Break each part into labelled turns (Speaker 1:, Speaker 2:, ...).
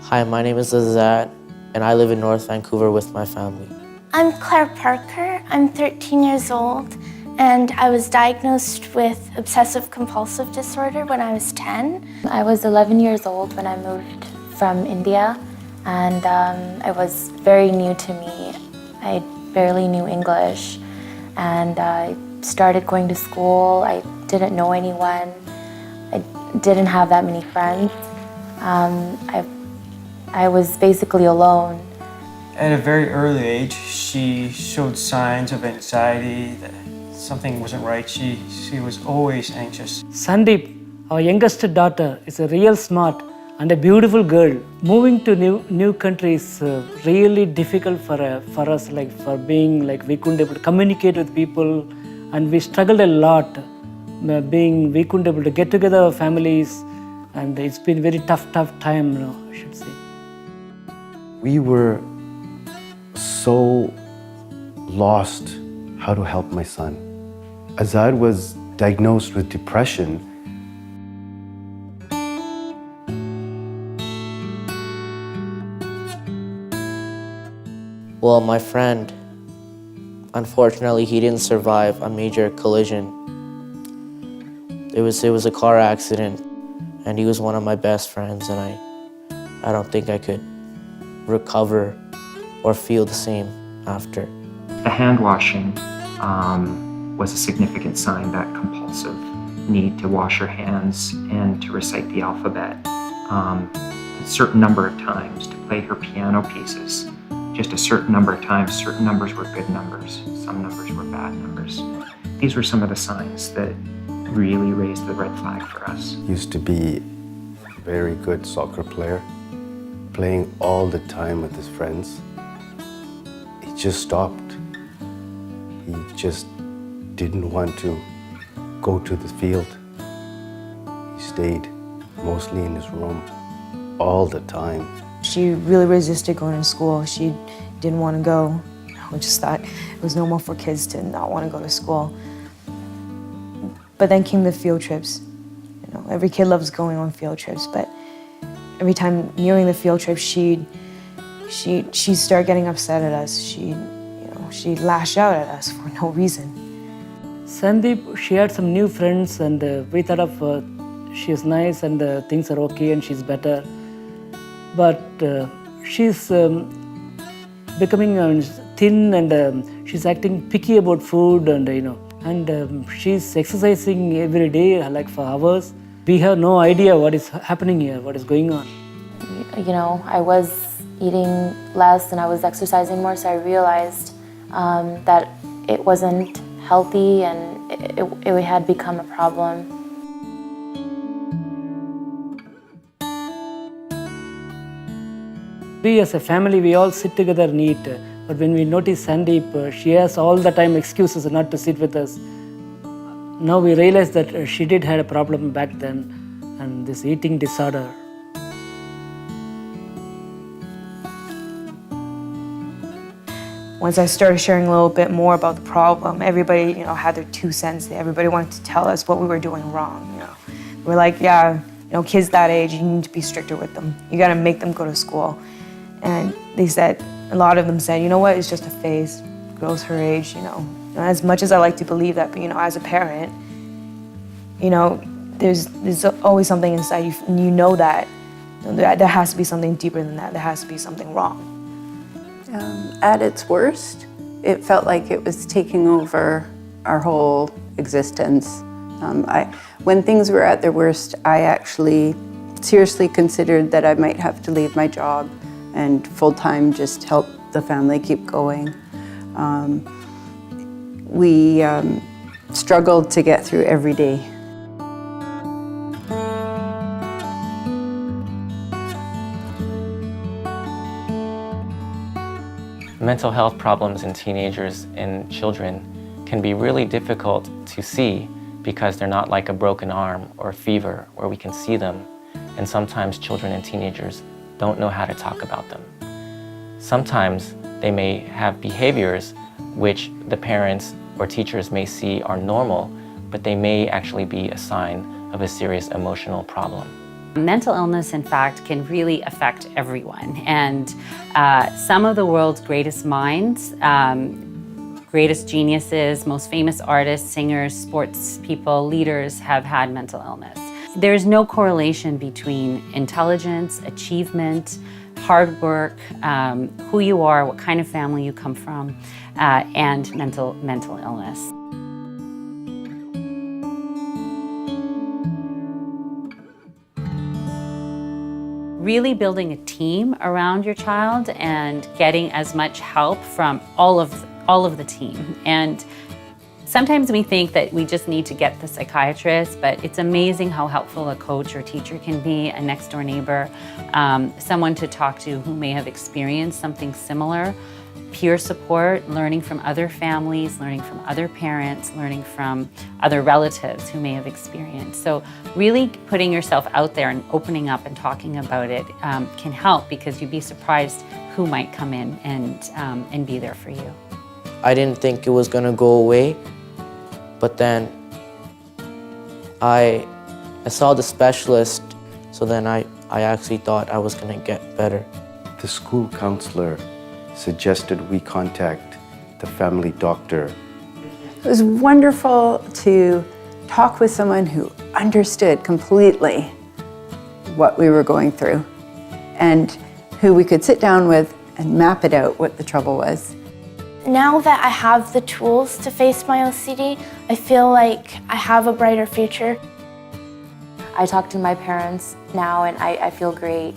Speaker 1: Hi, my name is Azad, and I live in North Vancouver with my family.
Speaker 2: I'm Claire Parker. I'm 13 years old, and I was diagnosed with obsessive-compulsive disorder when I was 10.
Speaker 3: I was 11 years old when I moved from India, and it was very new to me. I barely knew English, and I started going to school. I didn't know anyone. I didn't have that many friends. I was basically alone.
Speaker 4: At a very early age, she showed signs of anxiety, that something wasn't right. She was always anxious.
Speaker 5: Sandeep, our youngest daughter, is a real smart and a beautiful girl. Moving to new country is really difficult for us, for being we couldn't able to communicate with people, and we struggled a lot. We couldn't able to get together our families, and it's been very tough time, I should say.
Speaker 6: We were so lost how to help my son. Azad was diagnosed with depression.
Speaker 1: Well, my friend, unfortunately, he didn't survive a major collision. It was a car accident, and he was one of my best friends, and I don't think I could recover or feel the same after.
Speaker 7: The hand washing was a significant sign that compulsive need to wash your hands and to recite the alphabet a certain number of times, to play her piano pieces just a certain number of times. Certain numbers were good numbers, some numbers were bad numbers. These were some of the signs that really raised the red flag for us.
Speaker 6: Used to be a very good soccer player, playing all the time with his friends. He just stopped. He just didn't want to go to the field. He stayed mostly in his room all the time.
Speaker 8: She really resisted going to school. She didn't want to go. I just thought it was normal for kids to not want to go to school. But then came the field trips. Every kid loves going on field trips, but every time nearing the field trip, she'd start getting upset at us. She'd lash out at us for no reason.
Speaker 5: Sandeep, she had some new friends, and we thought of she is nice and things are okay and she's better. But she's becoming thin, and she's acting picky about food, and she's exercising every day for hours. We have no idea what is happening here, what is going on.
Speaker 3: I was eating less and I was exercising more, so I realized that it wasn't healthy and it had become a problem.
Speaker 5: We as a family, we all sit together and eat. But when we notice Sandeep, she has all the time excuses not to sit with us. Now we realize that she did have a problem back then, and this eating disorder.
Speaker 8: Once I started sharing a little bit more about the problem, everybody, had their 2 cents. Everybody wanted to tell us what we were doing wrong. We're like, yeah, kids that age, you need to be stricter with them. You got to make them go to school. And a lot of them said, you know what, it's just a phase. Girls her age, As much as I like to believe that, but as a parent, there's always something inside you, and that there has to be something deeper than that. There has to be something wrong.
Speaker 9: At its worst, it felt like it was taking over our whole existence. When things were at their worst, I actually seriously considered that I might have to leave my job and full-time just help the family keep going. We struggled to get through every day.
Speaker 10: Mental health problems in teenagers and children can be really difficult to see because they're not like a broken arm or a fever where we can see them, and sometimes children and teenagers don't know how to talk about them. Sometimes they may have behaviors which the parents or teachers may see are normal, but they may actually be a sign of a serious emotional problem.
Speaker 11: Mental illness, in fact, can really affect everyone. And some of the world's greatest minds, greatest geniuses, most famous artists, singers, sports people, leaders have had mental illness. There's no correlation between intelligence, achievement, hard work, who you are, what kind of family you come from, and mental illness. Really building a team around your child and getting as much help from all of the team. And sometimes we think that we just need to get the psychiatrist, but it's amazing how helpful a coach or teacher can be, a next door neighbor, someone to talk to who may have experienced something similar. Peer support, learning from other families, learning from other parents, learning from other relatives who may have experienced. So really putting yourself out there and opening up and talking about it can help, because you'd be surprised who might come in and be there for you.
Speaker 1: I didn't think it was gonna go away, but then I saw the specialist, so then I actually thought I was gonna get better.
Speaker 6: The school counselor suggested we contact the family doctor.
Speaker 9: It was wonderful to talk with someone who understood completely what we were going through and who we could sit down with and map it out what the trouble was.
Speaker 2: Now that I have the tools to face my OCD, I feel like I have a brighter future.
Speaker 3: I talk to my parents now and I feel great.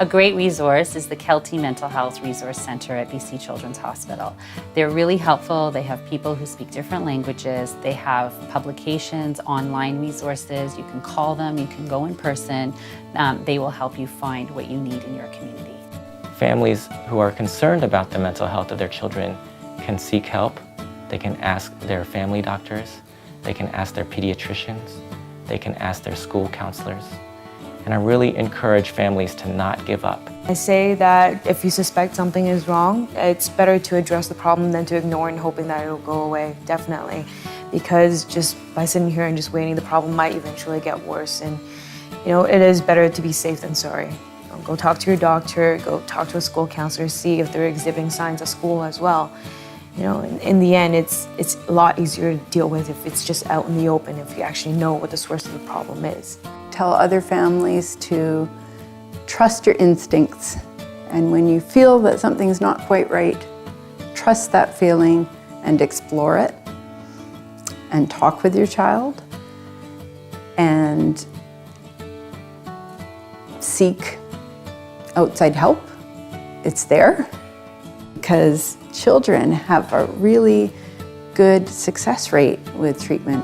Speaker 11: A great resource is the Cut03 Mental Health Resource Center at BC Children's Hospital. They're really helpful. They have people who speak different languages. They have publications, online resources. You can call them, you can go in person. They will help you find what you need in your community.
Speaker 10: Families who are concerned about the mental health of their children can seek help. They can ask their family doctors. They can ask their pediatricians. They can ask their school counselors. And I really encourage families to not give up.
Speaker 8: I say that if you suspect something is wrong, it's better to address the problem than to ignore and hoping that it'll go away, definitely. Because just by sitting here and just waiting, the problem might eventually get worse. And it is better to be safe than sorry. Go talk to your doctor, go talk to a school counselor, see if they're exhibiting signs at school as well. In the end, it's a lot easier to deal with if it's just out in the open, if you actually know what the source of the problem is.
Speaker 9: Tell other families to trust your instincts. And when you feel that something's not quite right, trust that feeling and explore it. And talk with your child. And seek outside help. It's there. Because children have a really good success rate with treatment.